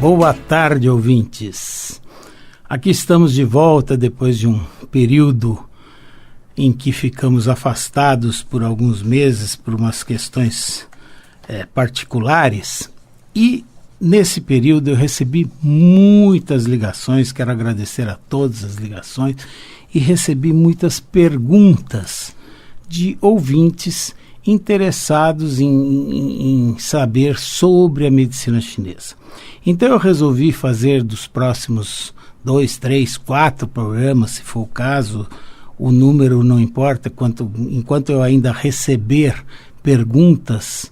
Boa tarde, ouvintes. Aqui estamos de volta depois de um período em que ficamos afastados por alguns meses por umas questões particulares, e nesse período eu recebi muitas ligações, quero agradecer a todas as ligações, e recebi muitas perguntas de ouvintes interessados em saber sobre a medicina chinesa. Então eu resolvi fazer dos próximos 2, 3, 4 programas, se for o caso, o número não importa, enquanto eu ainda receber perguntas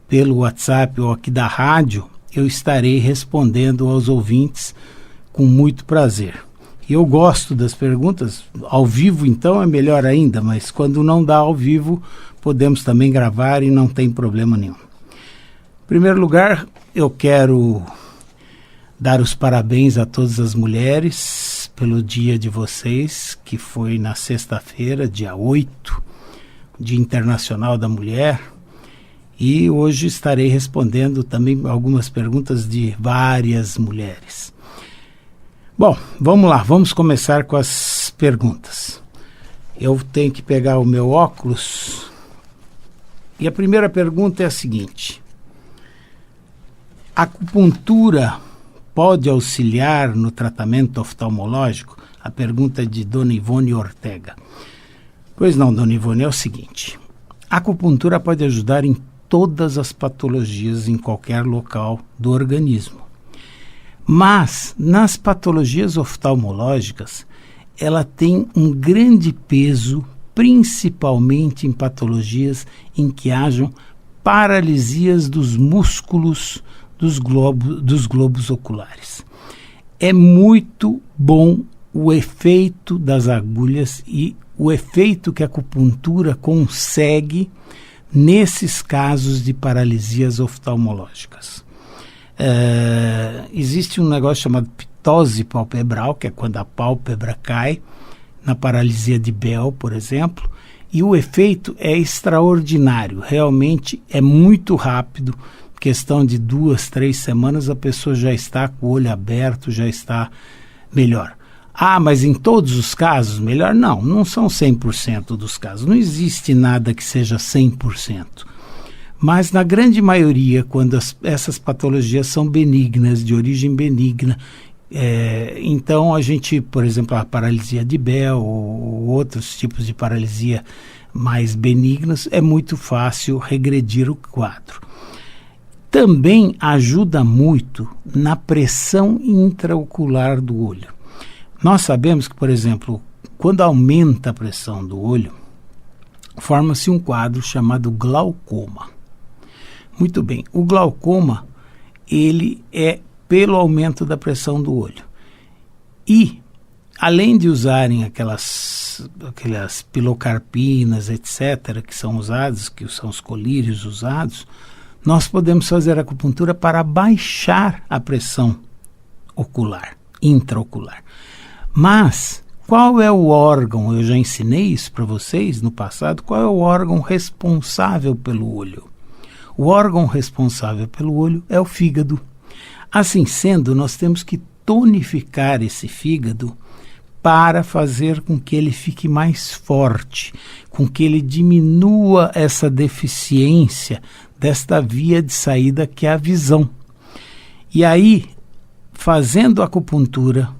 pelo WhatsApp ou aqui da rádio, eu estarei respondendo aos ouvintes com muito prazer. E eu gosto das perguntas, ao vivo então é melhor ainda, mas quando não dá ao vivo, podemos também gravar e não tem problema nenhum. Em primeiro lugar, eu quero dar os parabéns a todas as mulheres pelo dia de vocês, que foi na sexta-feira, dia 8, Dia Internacional da Mulher, e hoje estarei respondendo também algumas perguntas de várias mulheres. Bom, vamos lá, vamos começar com as perguntas. Eu tenho que pegar o meu óculos, e a primeira pergunta é a seguinte: a acupuntura pode auxiliar no tratamento oftalmológico? A pergunta é de Dona Ivone Ortega. Pois não, Dona Ivone, é o seguinte: a acupuntura pode ajudar em todas as patologias em qualquer local do organismo. Mas, nas patologias oftalmológicas, ela tem um grande peso, principalmente em patologias em que hajam paralisias dos músculos dos globos oculares. É muito bom o efeito das agulhas e o efeito que a acupuntura consegue nesses casos de paralisias oftalmológicas. Existe um negócio chamado ptose palpebral, que é quando a pálpebra cai, na paralisia de Bell, por exemplo, e o efeito é extraordinário, realmente é muito rápido. Questão de 2, 3 semanas a pessoa já está com o olho aberto, já está melhor. Ah, mas em todos os casos melhor? Não, não são 100% dos casos, não existe nada que seja 100%. Mas na grande maioria, quando essas patologias são benignas, de origem benigna, então a gente, por exemplo, a paralisia de Bell ou outros tipos de paralisia mais benignas, é muito fácil regredir o quadro. Também ajuda muito na pressão intraocular do olho. Nós sabemos que, por exemplo, quando aumenta a pressão do olho, forma-se um quadro chamado glaucoma. Muito bem, o glaucoma, ele é pelo aumento da pressão do olho. E, além de usarem aquelas pilocarpinas, etc., que são usados, que são os colírios usados, nós podemos fazer acupuntura para baixar a pressão ocular, intraocular. Mas, qual é o órgão, eu já ensinei isso para vocês no passado, qual é o órgão responsável pelo olho? O órgão responsável pelo olho é o fígado. Assim sendo, nós temos que tonificar esse fígado para fazer com que ele fique mais forte, com que ele diminua essa deficiência desta via de saída que é a visão. E aí, fazendo acupuntura,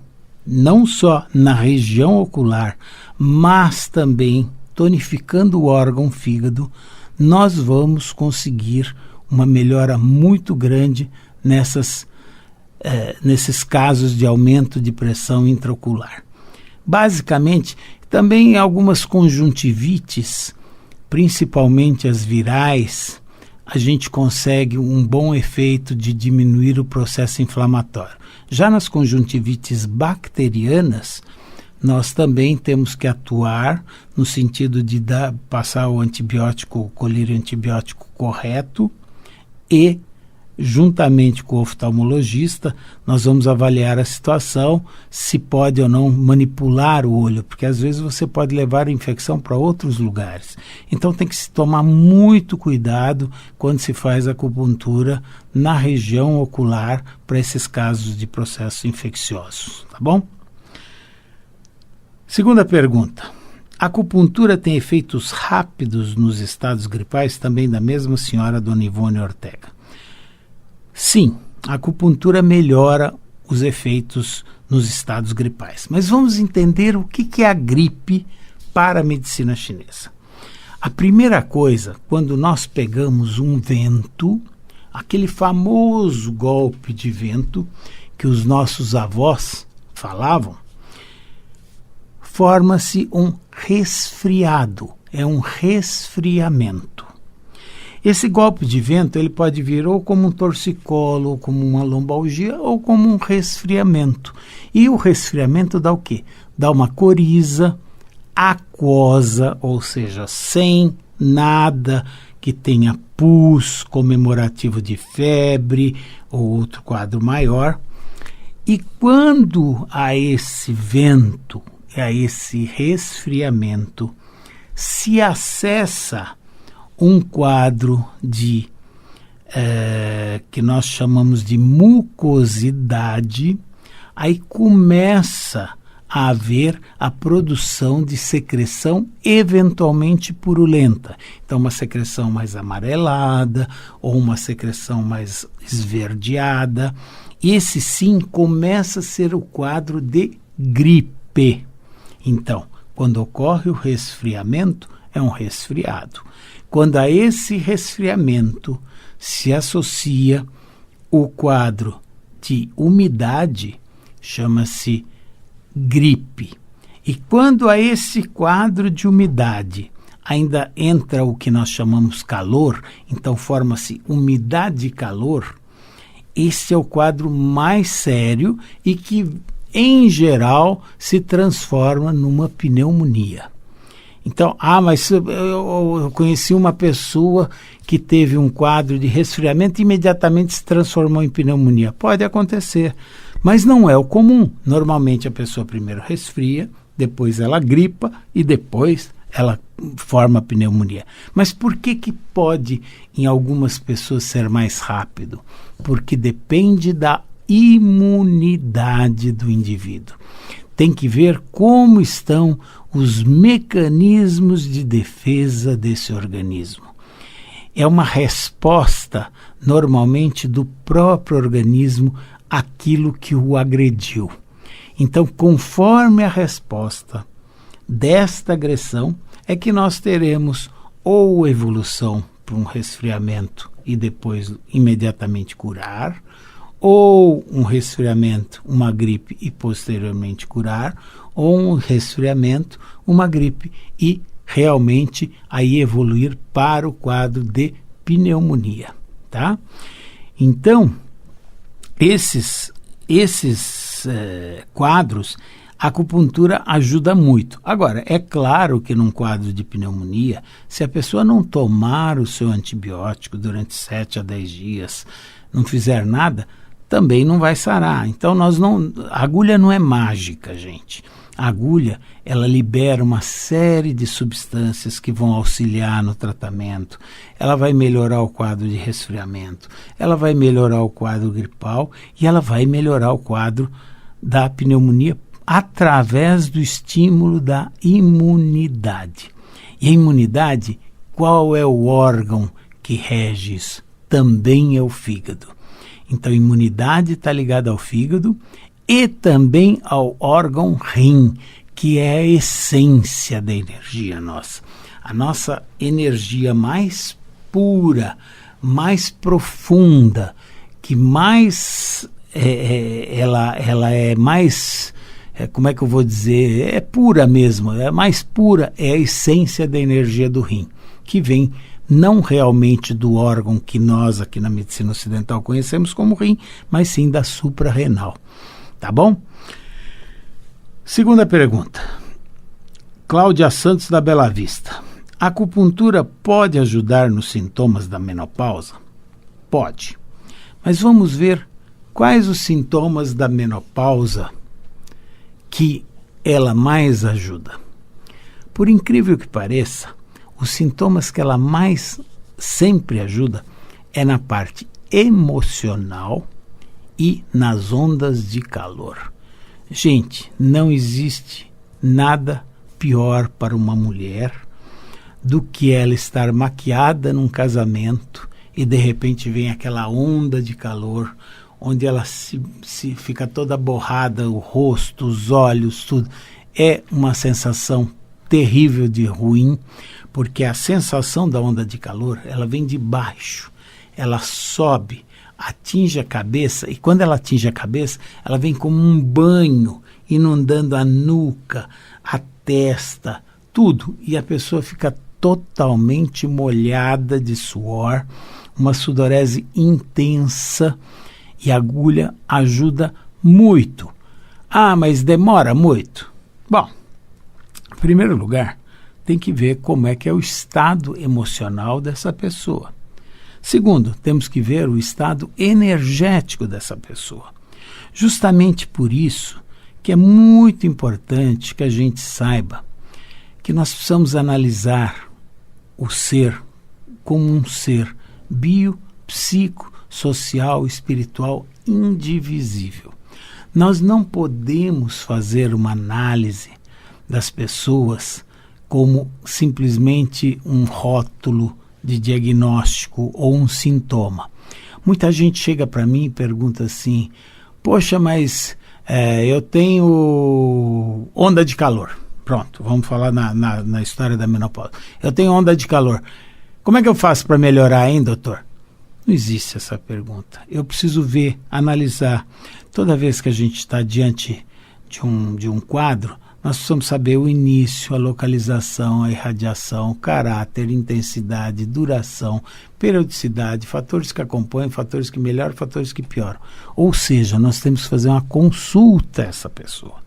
não só na região ocular, mas também tonificando o órgão fígado, nós vamos conseguir uma melhora muito grande nesses casos de aumento de pressão intraocular. Basicamente, também algumas conjuntivites, principalmente as virais, a gente consegue um bom efeito de diminuir o processo inflamatório. Já nas conjuntivites bacterianas, nós também temos que atuar no sentido de passar o colírio antibiótico correto e juntamente com o oftalmologista, nós vamos avaliar a situação, se pode ou não manipular o olho, porque às vezes você pode levar a infecção para outros lugares. Então tem que se tomar muito cuidado quando se faz acupuntura na região ocular para esses casos de processos infecciosos, tá bom? Segunda pergunta. A acupuntura tem efeitos rápidos nos estados gripais, também da mesma senhora Dona Ivone Ortega. Sim, a acupuntura melhora os efeitos nos estados gripais. Mas vamos entender o que é a gripe para a medicina chinesa. A primeira coisa, quando nós pegamos um vento, aquele famoso golpe de vento que os nossos avós falavam, forma-se um resfriado, é um resfriamento. Esse golpe de vento ele pode vir ou como um torcicolo, ou como uma lombalgia, ou como um resfriamento. E o resfriamento dá o quê? Dá uma coriza aquosa, ou seja, sem nada que tenha pus comemorativo de febre ou outro quadro maior. E quando a esse vento, a esse resfriamento, se acessa um quadro de que nós chamamos de mucosidade, aí começa a haver a produção de secreção eventualmente purulenta. Então, uma secreção mais amarelada ou uma secreção mais esverdeada. Esse sim começa a ser o quadro de gripe. Então, quando ocorre o resfriamento, é um resfriado. Quando a esse resfriamento se associa o quadro de umidade, chama-se gripe. E quando a esse quadro de umidade ainda entra o que nós chamamos calor, então forma-se umidade e calor, esse é o quadro mais sério e que, em geral, se transforma numa pneumonia. Então, mas eu conheci uma pessoa que teve um quadro de resfriamento e imediatamente se transformou em pneumonia. Pode acontecer, mas não é o comum. Normalmente a pessoa primeiro resfria, depois ela gripa e depois ela forma pneumonia. Mas por que pode em algumas pessoas ser mais rápido? Porque depende da imunidade do indivíduo. Tem que ver como estão os mecanismos de defesa desse organismo. É uma resposta, normalmente, do próprio organismo àquilo que o agrediu. Então, conforme a resposta desta agressão, é que nós teremos ou evolução para um resfriamento e depois imediatamente curar, ou um resfriamento, uma gripe e posteriormente curar, ou um resfriamento, uma gripe e realmente aí evoluir para o quadro de pneumonia, tá? Então, esses quadros, a acupuntura ajuda muito. Agora, é claro que num quadro de pneumonia, se a pessoa não tomar o seu antibiótico durante 7 a 10 dias, não fizer nada, também não vai sarar. Então, a agulha não é mágica, gente. A agulha, ela libera uma série de substâncias que vão auxiliar no tratamento. Ela vai melhorar o quadro de resfriamento, ela vai melhorar o quadro gripal e ela vai melhorar o quadro da pneumonia através do estímulo da imunidade. E a imunidade, qual é o órgão que rege isso? Também é o fígado. Então, a imunidade está ligada ao fígado e também ao órgão rim, que é a essência da energia nossa. A nossa energia mais pura, mais profunda, que mais ela é mais, como é que eu vou dizer, é pura mesmo, é mais pura, é a essência da energia do rim, que vem não realmente do órgão que nós aqui na medicina ocidental conhecemos como rim, mas sim da suprarrenal. Tá bom? Segunda pergunta. Cláudia Santos da Bela Vista. A acupuntura pode ajudar nos sintomas da menopausa? Pode. Mas vamos ver quais os sintomas da menopausa que ela mais ajuda. Por incrível que pareça, os sintomas que ela mais sempre ajuda é na parte emocional e nas ondas de calor. Gente, não existe nada pior para uma mulher do que ela estar maquiada num casamento e de repente vem aquela onda de calor, onde ela se fica toda borrada, o rosto, os olhos, tudo. É uma sensação terrível de ruim, porque a sensação da onda de calor, ela vem de baixo, ela sobe, atinge a cabeça, e quando ela atinge a cabeça, ela vem como um banho, inundando a nuca, a testa, tudo, e a pessoa fica totalmente molhada de suor, uma sudorese intensa, e a agulha ajuda muito. Ah, mas demora muito? Bom, em primeiro lugar, tem que ver como é que é o estado emocional dessa pessoa. Segundo, temos que ver o estado energético dessa pessoa. Justamente por isso que é muito importante que a gente saiba que nós precisamos analisar o ser como um ser bio, psico, social, espiritual, indivisível. Nós não podemos fazer uma análise das pessoas como simplesmente um rótulo de diagnóstico ou um sintoma. Muita gente chega para mim e pergunta assim: poxa, mas eu tenho onda de calor. Pronto, vamos falar na história da menopausa. Eu tenho onda de calor. Como é que eu faço para melhorar, hein, doutor? Não existe essa pergunta. Eu preciso ver, analisar. Toda vez que a gente está diante de um quadro, nós precisamos saber o início, a localização, a irradiação, o caráter, intensidade, duração, periodicidade, fatores que acompanham, fatores que melhoram, fatores que pioram. Ou seja, nós temos que fazer uma consulta a essa pessoa.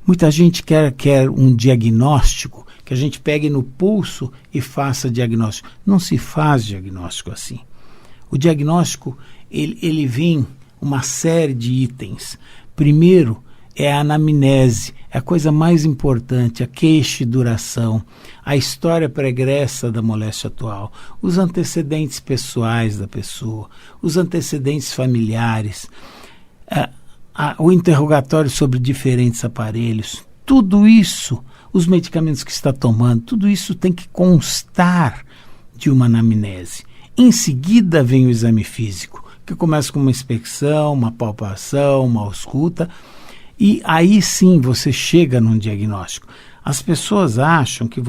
Muita gente quer um diagnóstico, que a gente pegue no pulso e faça diagnóstico. Não se faz diagnóstico assim. O diagnóstico, ele vem uma série de itens. Primeiro é a anamnese, é a coisa mais importante, a queixa e duração, a história pregressa da moléstia atual, os antecedentes pessoais da pessoa, os antecedentes familiares, o interrogatório sobre diferentes aparelhos, tudo isso, os medicamentos que está tomando, tudo isso tem que constar de uma anamnese. Em seguida vem o exame físico, que começa com uma inspeção, uma palpação, uma ausculta, e aí sim você chega num diagnóstico. As pessoas acham que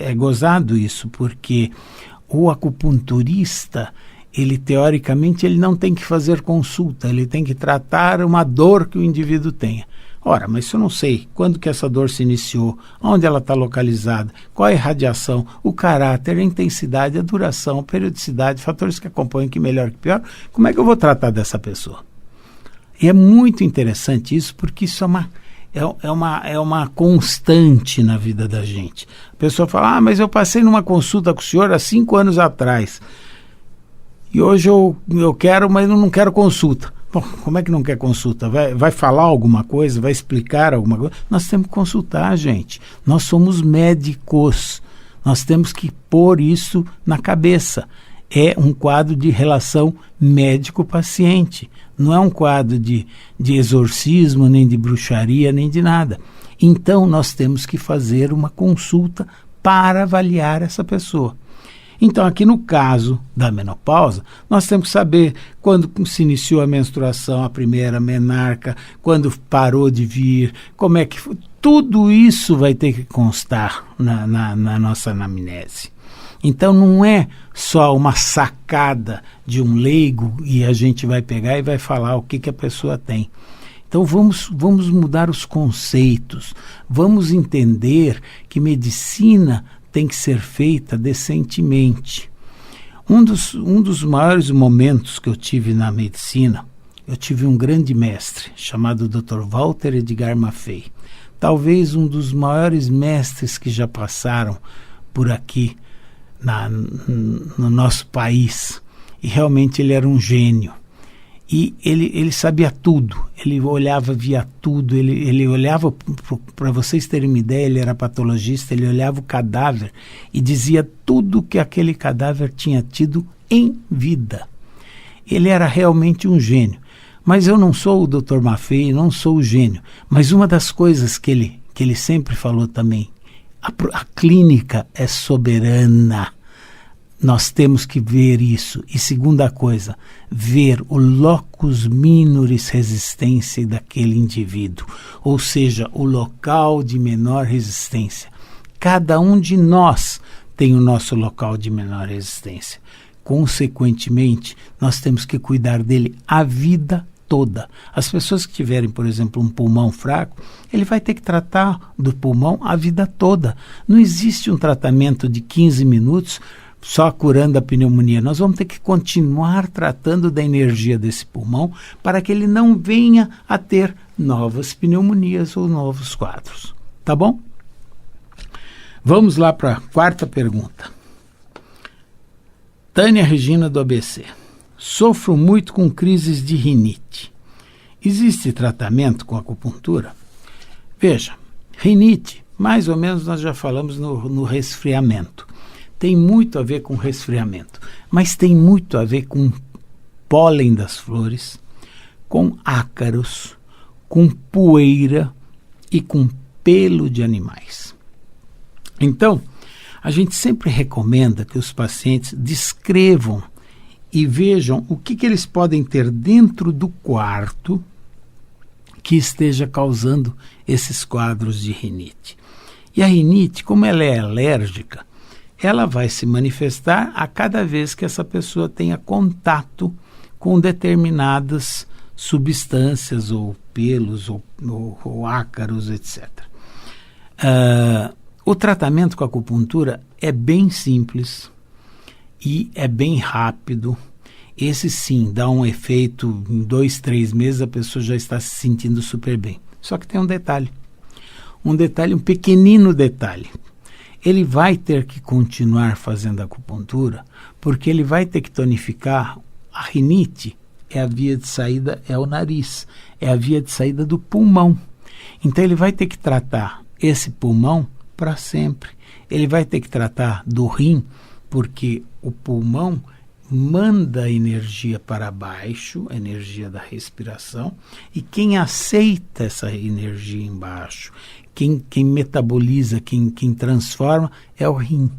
é gozado isso, porque o acupunturista, ele teoricamente ele não tem que fazer consulta, ele tem que tratar uma dor que o indivíduo tenha. Ora, mas se eu não sei quando que essa dor se iniciou, onde ela está localizada, qual é a irradiação, o caráter, a intensidade, a duração, a periodicidade, fatores que acompanham, que melhor, que pior, como é que eu vou tratar dessa pessoa? E é muito interessante isso, porque isso é uma constante na vida da gente. A pessoa fala, mas eu passei numa consulta com o senhor há 5 anos atrás, e hoje eu quero, mas eu não quero consulta. Bom, como é que não quer consulta? Vai falar alguma coisa? Vai explicar alguma coisa? Nós temos que consultar, gente. Nós somos médicos. Nós temos que pôr isso na cabeça. É um quadro de relação médico-paciente. Não é um quadro de exorcismo, nem de bruxaria, nem de nada. Então, nós temos que fazer uma consulta para avaliar essa pessoa. Então, aqui no caso da menopausa, nós temos que saber quando se iniciou a menstruação, a primeira menarca, quando parou de vir, como é que foi. Tudo isso vai ter que constar na nossa anamnese. Então, não é só uma sacada de um leigo e a gente vai pegar e vai falar o que a pessoa tem. Então, vamos mudar os conceitos, vamos entender que medicina tem que ser feita decentemente. Um dos maiores momentos que eu tive na medicina, eu tive um grande mestre chamado Dr. Walter Edgar Maffei. Talvez um dos maiores mestres que já passaram por aqui no nosso país. e realmente ele era um gênio. E ele sabia tudo, ele olhava, via tudo, ele olhava, para vocês terem uma ideia, ele era patologista, ele olhava o cadáver e dizia tudo que aquele cadáver tinha tido em vida. Ele era realmente um gênio. Mas eu não sou o Dr. Maffei, não sou o gênio. Mas uma das coisas que ele sempre falou também, a clínica é soberana. Nós temos que ver isso. E segunda coisa, ver o locus minoris resistência daquele indivíduo, ou seja, o local de menor resistência. Cada um de nós tem o nosso local de menor resistência. Consequentemente, nós temos que cuidar dele a vida toda. As pessoas que tiverem, por exemplo, um pulmão fraco, ele vai ter que tratar do pulmão a vida toda. Não existe um tratamento de 15 minutos só curando a pneumonia. Nós vamos ter que continuar tratando da energia desse pulmão para que ele não venha a ter novas pneumonias ou novos quadros. Tá bom? Vamos lá para a quarta pergunta. Tânia Regina, do ABC. Sofro muito com crises de rinite. Existe tratamento com acupuntura? Veja, rinite, mais ou menos nós já falamos no resfriamento. Tem muito a ver com resfriamento, mas tem muito a ver com pólen das flores, com ácaros, com poeira e com pelo de animais. Então, a gente sempre recomenda que os pacientes descrevam e vejam o que eles podem ter dentro do quarto que esteja causando esses quadros de rinite. E a rinite, como ela é alérgica, ela vai se manifestar a cada vez que essa pessoa tenha contato com determinadas substâncias ou pelos ou ácaros, etc. O tratamento com a acupuntura é bem simples e é bem rápido. Esse sim dá um efeito, em 2, 3 meses a pessoa já está se sentindo super bem. Só que tem um detalhe, um pequenino detalhe. Ele vai ter que continuar fazendo acupuntura porque ele vai ter que tonificar. A rinite é a via de saída, é o nariz, é a via de saída do pulmão. Então ele vai ter que tratar esse pulmão para sempre. Ele vai ter que tratar do rim, porque o pulmão manda energia para baixo, a energia da respiração, e quem aceita essa energia embaixo, quem metaboliza, quem transforma, é o rim.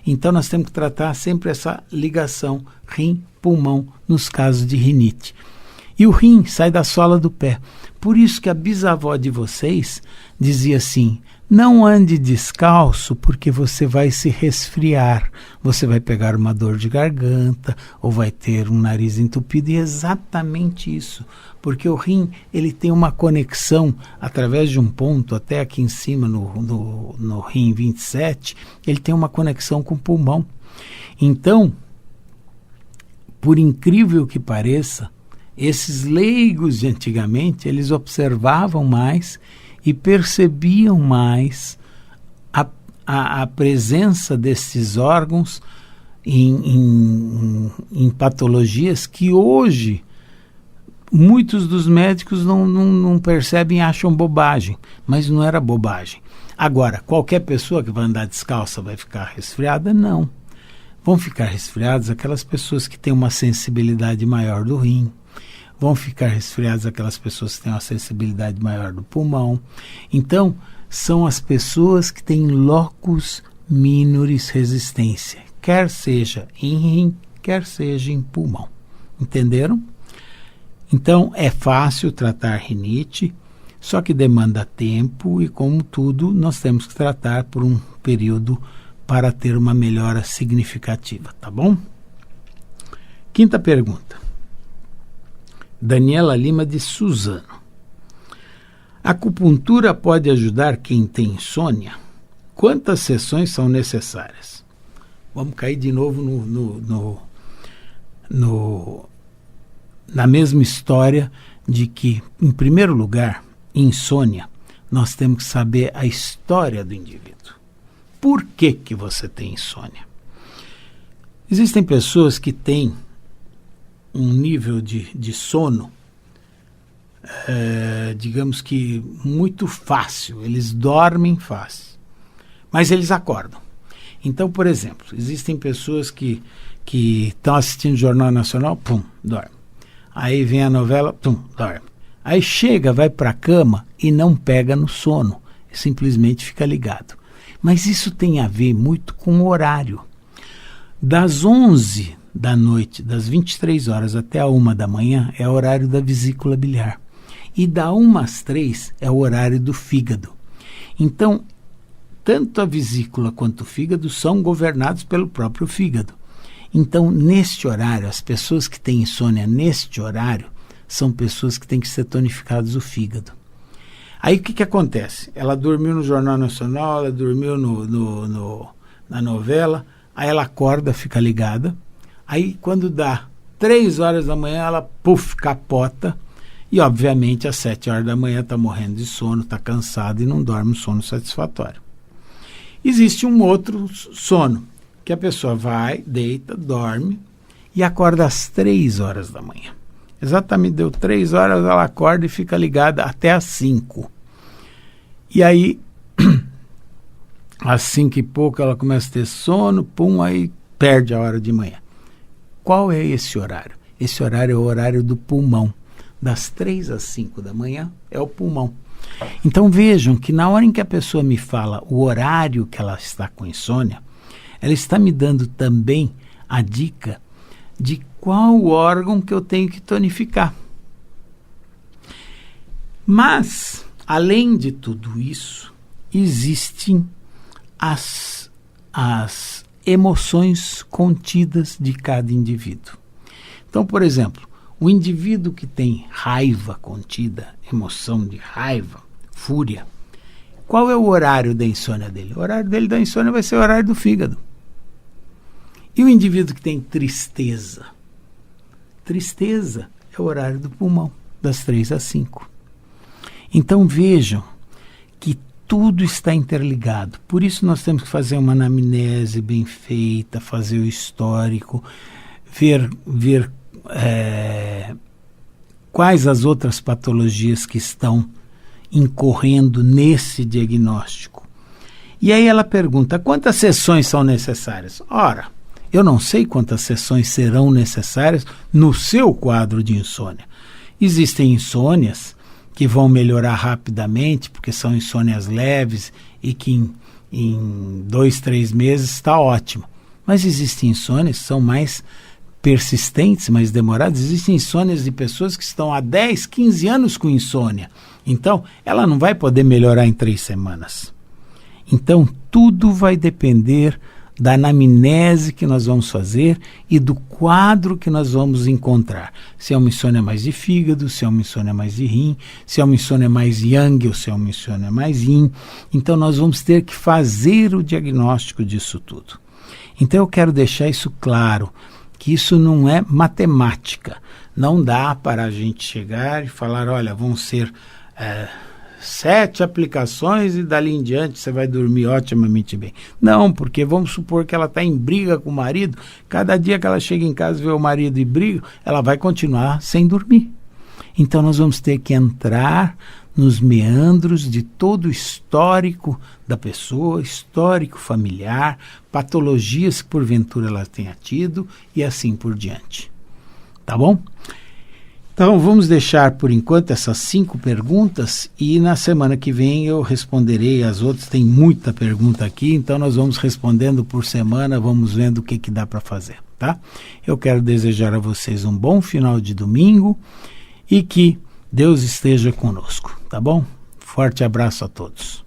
Então nós temos que tratar sempre essa ligação rim-pulmão nos casos de rinite. E o rim sai da sola do pé. Por isso que a bisavó de vocês dizia assim: não ande descalço porque você vai se resfriar, você vai pegar uma dor de garganta ou vai ter um nariz entupido. E é exatamente isso, porque o rim ele tem uma conexão através de um ponto, até aqui em cima no rim 27, ele tem uma conexão com o pulmão. Então, por incrível que pareça, esses leigos de antigamente, eles observavam mais e percebiam mais a presença desses órgãos em patologias que hoje muitos dos médicos não percebem e acham bobagem, mas não era bobagem. Agora, qualquer pessoa que vai andar descalça vai ficar resfriada? Não. Vão ficar resfriadas aquelas pessoas que têm uma sensibilidade maior do rim, vão ficar resfriadas aquelas pessoas que têm uma sensibilidade maior do pulmão. Então, são as pessoas que têm locus minoris resistência, quer seja em rim, quer seja em pulmão. Entenderam? Então, é fácil tratar rinite, só que demanda tempo e, como tudo, nós temos que tratar por um período para ter uma melhora significativa, tá bom? Quinta pergunta. Daniela Lima, de Suzano. A acupuntura pode ajudar quem tem insônia? Quantas sessões são necessárias? Vamos cair de novo na mesma história de que, em primeiro lugar, insônia, nós temos que saber a história do indivíduo. Por que você tem insônia? Existem pessoas que têm um nível de sono, digamos que muito fácil, eles dormem fácil, mas eles acordam. Então, por exemplo, existem pessoas que estão assistindo o Jornal Nacional, pum, dorme. Aí vem a novela, pum, dorme. Aí chega, vai para a cama e não pega no sono, simplesmente fica ligado. Mas isso tem a ver muito com o horário. Das 11 da noite, das 23 horas até a 1 da manhã, é o horário da vesícula biliar. E da 1 às 3 é o horário do fígado. Então, tanto a vesícula quanto o fígado são governados pelo próprio fígado. Então, neste horário, as pessoas que têm insônia neste horário são pessoas que têm que ser tonificadas o fígado. Aí o que acontece? Ela dormiu no Jornal Nacional, ela dormiu na novela, aí ela acorda, fica ligada, aí quando dá 3 horas da manhã, ela capota, e obviamente às 7 horas da manhã está morrendo de sono, está cansada e não dorme um sono satisfatório. Existe um outro sono, que a pessoa vai, deita, dorme e acorda às 3 horas da manhã. Exatamente, deu 3 horas, ela acorda e fica ligada até às 5. E aí, às 5 e pouco, ela começa a ter sono, aí perde a hora de manhã. Qual é esse horário? Esse horário é o horário do pulmão. Das 3 às 5 da manhã é o pulmão. Então vejam que na hora em que a pessoa me fala o horário que ela está com insônia, ela está me dando também a dica de qual órgão que eu tenho que tonificar. Mas, além de tudo isso, existem as emoções contidas de cada indivíduo. Então, por exemplo, o indivíduo que tem raiva contida, emoção de raiva, fúria, qual é o horário da insônia dele? O horário dele da insônia vai ser o horário do fígado. E o indivíduo que tem tristeza? Tristeza é o horário do pulmão, das 3 às 5. Então vejam que tudo está interligado. Por isso nós temos que fazer uma anamnese bem feita, fazer o histórico, ver quais as outras patologias que estão incorrendo nesse diagnóstico. E aí ela pergunta, quantas sessões são necessárias? Ora, eu não sei quantas sessões serão necessárias no seu quadro de insônia. Existem insônias que vão melhorar rapidamente, porque são insônias leves e que em 2, 3 meses está ótimo. Mas existem insônias que são mais persistentes, mais demoradas. Existem insônias de pessoas que estão há 10, 15 anos com insônia. Então, ela não vai poder melhorar em 3 semanas. Então, tudo vai depender da anamnese que nós vamos fazer e do quadro que nós vamos encontrar. Se é uma insônia mais de fígado, se é uma insônia mais de rim, se é uma insônia mais yang ou se é uma insônia mais yin. Então nós vamos ter que fazer o diagnóstico disso tudo. Então eu quero deixar isso claro, que isso não é matemática. Não dá para a gente chegar e falar, olha, vão ser 7 aplicações e dali em diante você vai dormir otimamente bem. Não, porque vamos supor que ela está em briga com o marido, cada dia que ela chega em casa e vê o marido e briga, ela vai continuar sem dormir. Então nós vamos ter que entrar nos meandros de todo o histórico da pessoa, histórico familiar, patologias que porventura ela tenha tido e assim por diante. Tá bom? Então vamos deixar por enquanto essas 5 perguntas e na semana que vem eu responderei as outras. Tem muita pergunta aqui, então nós vamos respondendo por semana, vamos vendo o que dá para fazer, tá? Eu quero desejar a vocês um bom final de domingo e que Deus esteja conosco, tá bom? Forte abraço a todos.